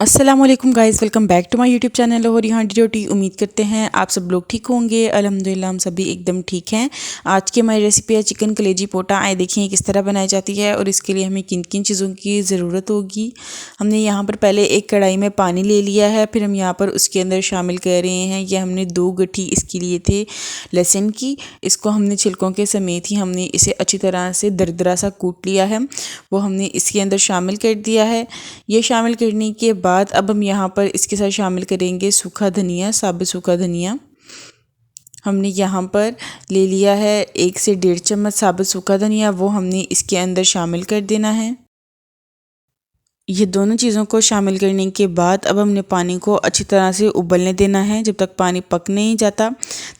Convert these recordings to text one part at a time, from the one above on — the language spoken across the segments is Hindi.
अस्सलाम वालेकुम guys, welcome back to my YouTube channel और यहाँ डी। उम्मीद करते हैं आप सब लोग ठीक होंगे। अल्हम्दुलिल्लाह हम सभी एकदम ठीक हैं। आज की हमारी रेसिपी है चिकन कलेजी पोटा। आए देखिए किस तरह बनाई जाती है और इसके लिए हमें किन किन चीज़ों की ज़रूरत होगी। हमने यहाँ पर पहले एक कढ़ाई में पानी ले लिया है, फिर हम यहाँ पर उसके अंदर शामिल कर रहे हैं। ये हमने 2 गट्ठी इसके लिए थे लहसुन की। इसको हमने छिलकों के समेत ही हमने इसे अच्छी तरह से दरदरा सा कूट लिया है, वो हमने इसके अंदर शामिल कर दिया है। ये शामिल करने के बाद अब हम यहाँ पर इसके साथ शामिल करेंगे सूखा धनिया, साबुत सूखा धनिया। हमने यहाँ पर ले लिया है 1 से 1.5 चम्मच साबुत सूखा धनिया, वो हमने इसके अंदर शामिल कर देना है। ये दोनों चीज़ों को शामिल करने के बाद अब हमने पानी को अच्छी तरह से उबलने देना है। जब तक पानी पक नहीं जाता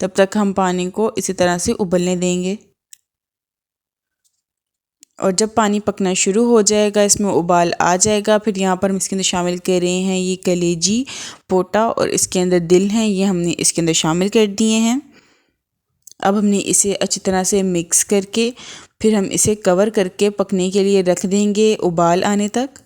तब तक हम पानी को इसी तरह से उबलने देंगे। और जब पानी पकना शुरू हो जाएगा, इसमें उबाल आ जाएगा, फिर यहाँ पर हम इसके अंदर शामिल कर रहे हैं ये कलेजी पोटा और इसके अंदर दिल हैं, ये हमने इसके अंदर शामिल कर दिए हैं। अब हमने इसे अच्छी तरह से मिक्स करके फिर हम इसे कवर करके पकने के लिए रख देंगे उबाल आने तक।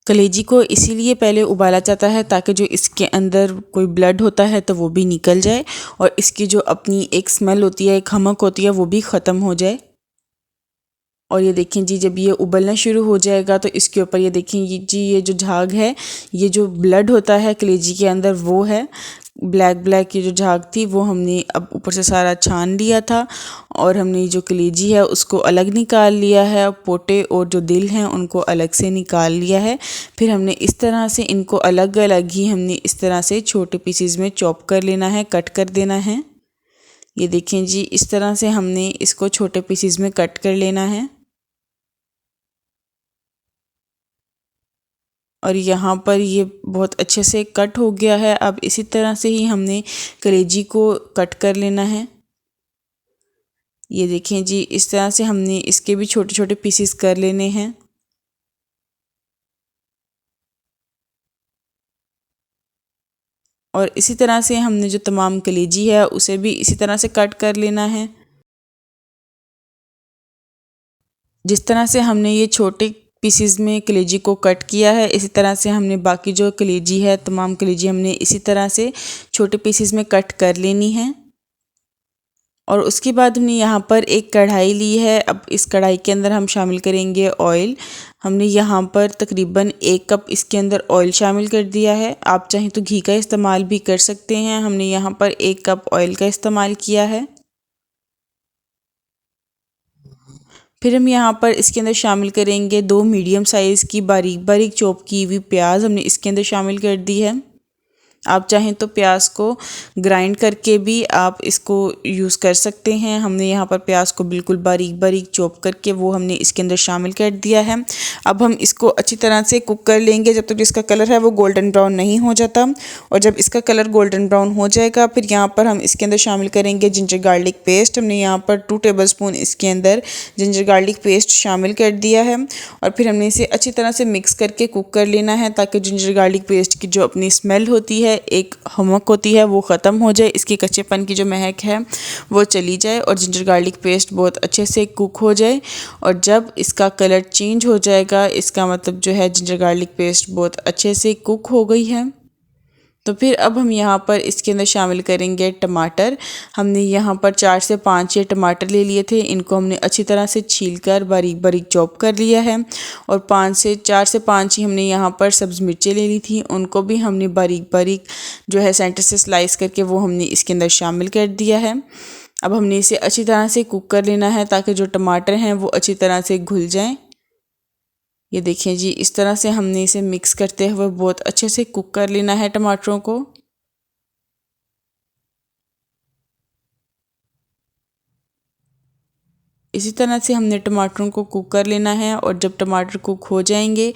कलेजी को इसीलिए पहले उबाला जाता है ताकि जो इसके अंदर कोई ब्लड होता है तो वो भी निकल जाए और इसकी जो अपनी एक स्मेल होती है, एक खमक होती है, वो भी ख़त्म हो जाए। और ये देखें जी, जब ये उबलना शुरू हो जाएगा तो इसके ऊपर ये देखें ये जो झाग है, ये जो ब्लड होता है कलेजी के अंदर वो है ब्लैक ब्लैक। ये जो झाग थी वो हमने अब ऊपर से सारा छान लिया था और हमने जो कलेजी है उसको अलग निकाल लिया है। पोटे और जो दिल हैं उनको अलग से निकाल लिया है। फिर हमने इस तरह से इनको अलग अलग ही हमने इस तरह से छोटे पीसीज में चॉप कर लेना है, कट कर देना है। ये देखें जी, इस तरह से हमने इसको छोटे पीसीज में कट कर लेना है। और यहाँ पर ये बहुत अच्छे से कट हो गया है। अब इसी तरह से ही हमने कलेजी को कट कर लेना है। ये देखें जी, इस तरह से हमने इसके भी छोटे छोटे पीसेस कर लेने हैं। और इसी तरह से हमने जो तमाम कलेजी है उसे भी इसी तरह से कट कर लेना है। जिस तरह से हमने ये छोटे पीसेस में कलेजी को कट किया है, इसी तरह से हमने बाकी जो कलेजी है, तमाम कलेजी हमने इसी तरह से छोटे पीसेस में कट कर लेनी है। और उसके बाद हमने यहाँ पर एक कढ़ाई ली है। अब इस कढ़ाई के अंदर हम शामिल करेंगे ऑयल। हमने यहाँ पर तकरीबन 1 कप इसके अंदर ऑयल शामिल कर दिया है। आप चाहें तो घी का इस्तेमाल भी कर सकते हैं। हमने यहाँ पर 1 कप ऑयल का इस्तेमाल किया है। फिर हम यहाँ पर इसके अंदर शामिल करेंगे 2 मीडियम साइज़ की बारीक बारीक चॉप की हुई प्याज, हमने इसके अंदर शामिल कर दी है। आप चाहें तो प्याज को ग्राइंड करके भी आप इसको यूज़ कर सकते हैं। हमने यहाँ पर प्याज को बिल्कुल बारीक बारीक चॉप करके वो हमने इसके अंदर शामिल कर दिया है। अब हम इसको अच्छी तरह से कुक कर लेंगे जब तक इसका कलर है वो गोल्डन ब्राउन नहीं हो जाता। और जब इसका कलर गोल्डन ब्राउन हो जाएगा फिर यहाँ पर हम इसके अंदर शामिल करेंगे जिंजर गार्लिक पेस्ट। हमने यहाँ पर 2 टेबलस्पून इसके अंदर जिंजर गार्लिक पेस्ट शामिल कर दिया है और फिर हमने इसे अच्छी तरह से मिक्स करके कुक कर लेना है ताकि जिंजर गार्लिक पेस्ट की जो अपनी स्मेल होती है, एक हमक होती है, वो ख़त्म हो जाए, इसके कच्चेपन की जो महक है वो चली जाए और जिंजर गार्लिक पेस्ट बहुत अच्छे से कुक हो जाए। और जब इसका कलर चेंज हो जाएगा इसका मतलब जो है जिंजर गार्लिक पेस्ट बहुत अच्छे से कुक हो गई है। तो फिर अब हम यहाँ पर इसके अंदर शामिल करेंगे टमाटर। हमने यहाँ पर 4 से 5 ये टमाटर ले लिए थे, इनको हमने अच्छी तरह से छीलकर बारीक बारीक चॉप कर लिया है। और 4 से 5 ही हमने यहाँ पर सब्ज़ मिर्चें ले ली थी, उनको भी हमने बारीक बारीक जो है सेंटर से स्लाइस करके वो हमने इसके अंदर शामिल कर दिया है। अब हमने इसे अच्छी तरह से कुक कर लेना है ताकि जो टमाटर हैं वो अच्छी तरह से घुल जाएँ। ये देखिए जी, इस तरह से हमने इसे मिक्स करते हुए बहुत अच्छे से कुक कर लेना है टमाटरों को। इसी तरह से हमने टमाटरों को कुक कर लेना है और जब टमाटर कुक हो जाएंगे,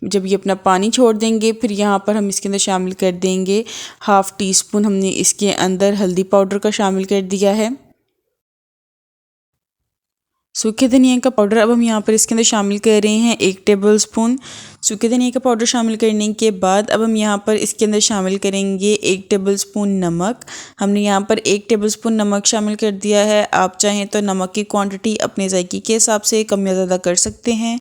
जब ये अपना पानी छोड़ देंगे, फिर यहाँ पर हम इसके अंदर शामिल कर देंगे 1/2 टीस्पून हमने इसके अंदर हल्दी पाउडर का शामिल कर दिया है। सूखे धनिया का पाउडर अब हम यहाँ पर इसके अंदर शामिल कर रहे हैं 1 टेबलस्पून। सूखे धनिया का पाउडर शामिल करने के बाद अब हम यहाँ पर इसके अंदर शामिल करेंगे 1 टेबलस्पून नमक। हमने यहाँ पर 1 टेबलस्पून नमक शामिल कर दिया है। आप चाहें तो नमक की क्वांटिटी अपने जायके के हिसाब से कम या ज़्यादा कर सकते हैं।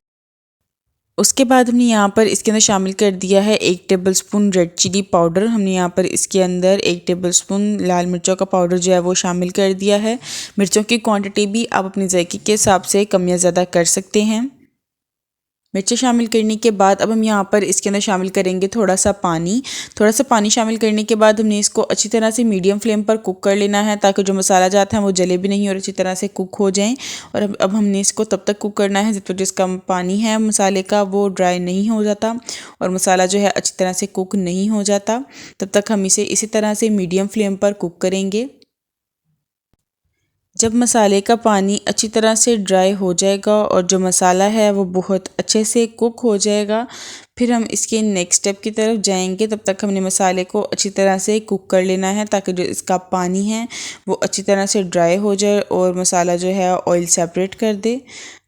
उसके बाद हमने यहाँ पर इसके अंदर शामिल कर दिया है 1 टेबलस्पून रेड चिली पाउडर। हमने यहाँ पर इसके अंदर 1 टेबलस्पून लाल मिर्चों का पाउडर जो है वो शामिल कर दिया है। मिर्चों की क्वांटिटी भी आप अपने जायके के हिसाब से कम या ज़्यादा कर सकते हैं। मिर्ची शामिल करने के बाद अब हम यहाँ पर इसके अंदर शामिल करेंगे थोड़ा सा पानी। थोड़ा सा पानी शामिल करने के बाद हमने इसको अच्छी तरह से मीडियम फ्लेम पर कुक कर लेना है, ताकि जो मसाला जाता है वो जले भी नहीं और अच्छी तरह से कुक हो जाएं। और अब हमने इसको तब तक कुक करना है जब तक जिसका पानी है मसाले का वो ड्राई नहीं हो जाता और मसाला जो है अच्छी तरह से कुक नहीं हो जाता। तब तक हम इसे इसी तरह से मीडियम फ्लेम पर कुक करेंगे। जब मसाले का पानी अच्छी तरह से ड्राई हो जाएगा और जो मसाला है वो बहुत अच्छे से कुक हो जाएगा, फिर हम इसके नेक्स्ट स्टेप की तरफ जाएंगे। तब तक हमने मसाले को अच्छी तरह से कुक कर लेना है, ताकि जो इसका पानी है वो अच्छी तरह से ड्राई हो जाए और मसाला जो है ऑयल सेपरेट कर दे।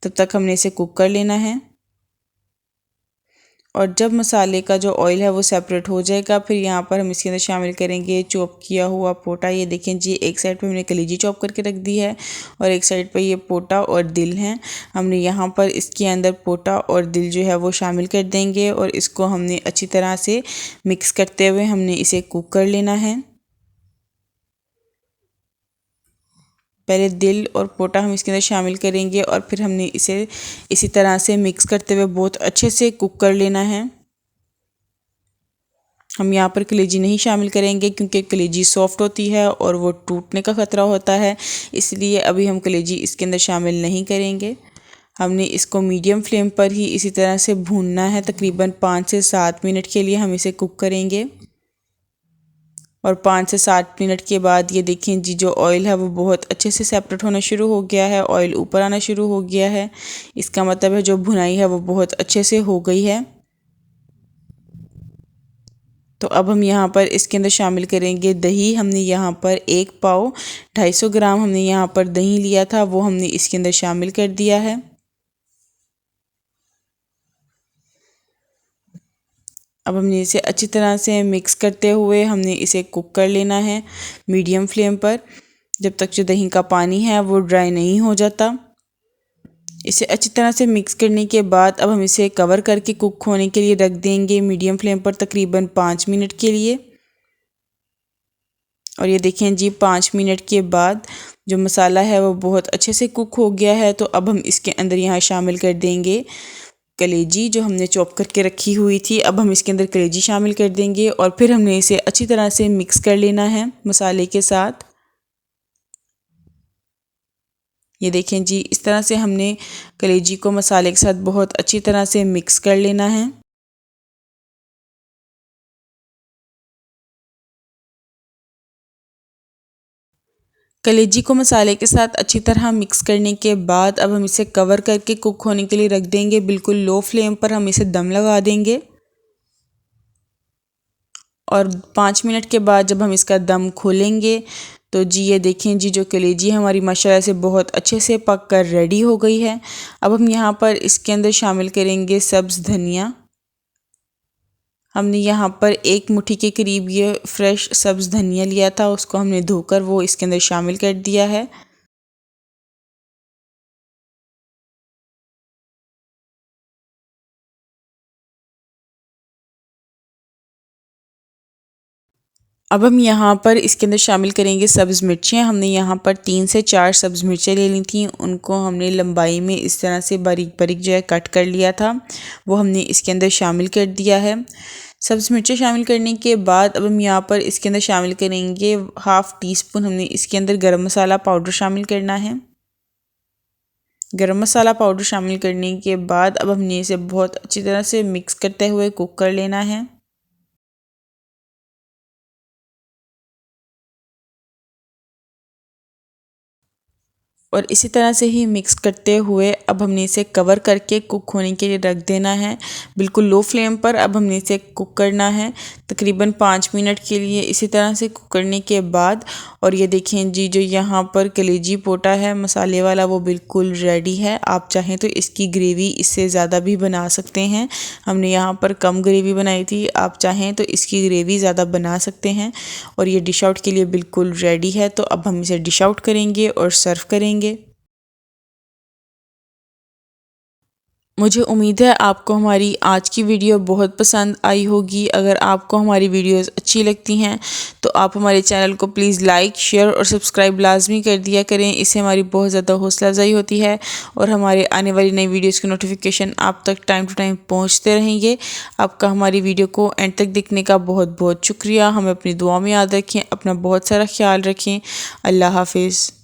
तब तक हमने इसे कुक कर लेना है। और जब मसाले का जो ऑयल है वो सेपरेट हो जाएगा, फिर यहाँ पर हम इसके अंदर शामिल करेंगे चॉप किया हुआ पोटा। ये देखें जी, एक साइड पे हमने कलीजी चॉप करके रख दी है और एक साइड पे ये पोटा और दिल हैं। हमने यहाँ पर इसके अंदर पोटा और दिल जो है वो शामिल कर देंगे और इसको हमने अच्छी तरह से मिक्स करते हुए हमने इसे कुक कर लेना है। पहले दिल और पोटा हम इसके अंदर शामिल करेंगे और फिर हमने इसे इसी तरह से मिक्स करते हुए बहुत अच्छे से कुक कर लेना है। हम यहाँ पर कलेजी नहीं शामिल करेंगे, क्योंकि कलेजी सॉफ्ट होती है और वो टूटने का ख़तरा होता है, इसलिए अभी हम कलेजी इसके अंदर शामिल नहीं करेंगे। हमने इसको मीडियम फ्लेम पर ही इसी तरह से भूनना है। तकरीबन 5 से 7 मिनट के लिए हम इसे कुक करेंगे। और 5 से 7 मिनट के बाद ये देखें जी, जो ऑयल है वो बहुत अच्छे से सेपरेट होना शुरू हो गया है, ऑयल ऊपर आना शुरू हो गया है। इसका मतलब है जो भुनाई है वो बहुत अच्छे से हो गई है। तो अब हम यहाँ पर इसके अंदर शामिल करेंगे दही। हमने यहाँ पर 1 पाव 250 ग्राम हमने यहाँ पर दही लिया था, वो हमने इसके अंदर शामिल कर दिया है। अब हमने इसे अच्छी तरह से मिक्स करते हुए हमने इसे कुक कर लेना है मीडियम फ्लेम पर, जब तक जो दही का पानी है वो ड्राई नहीं हो जाता। इसे अच्छी तरह से मिक्स करने के बाद अब हम इसे कवर करके कुक होने के लिए रख देंगे मीडियम फ्लेम पर तकरीबन 5 मिनट के लिए। और ये देखें जी, 5 मिनट के बाद जो मसाला है वो बहुत अच्छे से कुक हो गया है। तो अब हम इसके अंदर यहाँ शामिल कर देंगे कलेजी, जो हमने चॉप करके रखी हुई थी। अब हम इसके अंदर कलेजी शामिल कर देंगे और फिर हमने इसे अच्छी तरह से मिक्स कर लेना है मसाले के साथ। ये देखें जी, इस तरह से हमने कलेजी को मसाले के साथ बहुत अच्छी तरह से मिक्स कर लेना है। कलेजी को मसाले के साथ अच्छी तरह मिक्स करने के बाद अब हम इसे कवर करके कुक होने के लिए रख देंगे। बिल्कुल लो फ्लेम पर हम इसे दम लगा देंगे। और 5 मिनट के बाद जब हम इसका दम खोलेंगे तो जी ये देखें जी, जो कलेजी हमारी माशाल्लाह से बहुत अच्छे से पक कर रेडी हो गई है। अब हम यहाँ पर इसके अंदर शामिल करेंगे सब्ज़ धनिया। हमने यहाँ पर 1 मुट्ठी के करीब ये फ्रेश सब्ज़ धनिया लिया था, उसको हमने धोकर वो इसके अंदर शामिल कर दिया है। अब हम यहाँ पर इसके अंदर शामिल करेंगे सब्ज़ मिर्चें। हमने यहाँ पर 3 से 4 सब्ज़ मिर्चें ले ली थी, उनको हमने लंबाई में इस तरह से बारीक बारीक जो है कट कर लिया था, वो हमने इसके अंदर शामिल कर दिया है। सब्ज़ मिर्चें शामिल करने के बाद अब हम यहाँ पर इसके अंदर शामिल करेंगे 1/2 टीस्पून हमने इसके अंदर गरम मसाला पाउडर शामिल करना है। गरम मसाला पाउडर शामिल करने के बाद अब हमने इसे बहुत अच्छी तरह से मिक्स करते हुए कुक कर लेना है। और इसी तरह से ही मिक्स करते हुए अब हमने इसे कवर करके कुक होने के लिए रख देना है बिल्कुल लो फ्लेम पर। अब हमने इसे कुक करना है तकरीबन 5 मिनट के लिए इसी तरह से कुक करने के बाद। और ये देखें जी, जो यहाँ पर कलेजी पोटा है मसाले वाला वो बिल्कुल रेडी है। आप चाहें तो इसकी ग्रेवी इससे ज़्यादा भी बना सकते हैं। हमने यहाँ पर कम ग्रेवी बनाई थी, आप चाहें तो इसकी ग्रेवी ज़्यादा बना सकते हैं। और ये डिश आउट के लिए बिल्कुल रेडी है। तो अब हम इसे डिश आउट करेंगे और सर्व करेंगे। मुझे उम्मीद है आपको हमारी आज की वीडियो बहुत पसंद आई होगी। अगर आपको हमारी वीडियोस अच्छी लगती हैं तो आप हमारे चैनल को प्लीज़ लाइक, शेयर और सब्सक्राइब लाजमी कर दिया करें। इससे हमारी बहुत ज़्यादा हौसला अफजाई होती है और हमारे आने वाली नई वीडियोस के नोटिफिकेशन आप तक टाइम टू टाइम पहुँचते रहेंगे। आपका हमारी वीडियो को एंड तक देखने का बहुत बहुत शुक्रिया। हमें अपनी दुआ में याद रखें, अपना बहुत सारा ख्याल रखें। अल्लाह हाफिज़।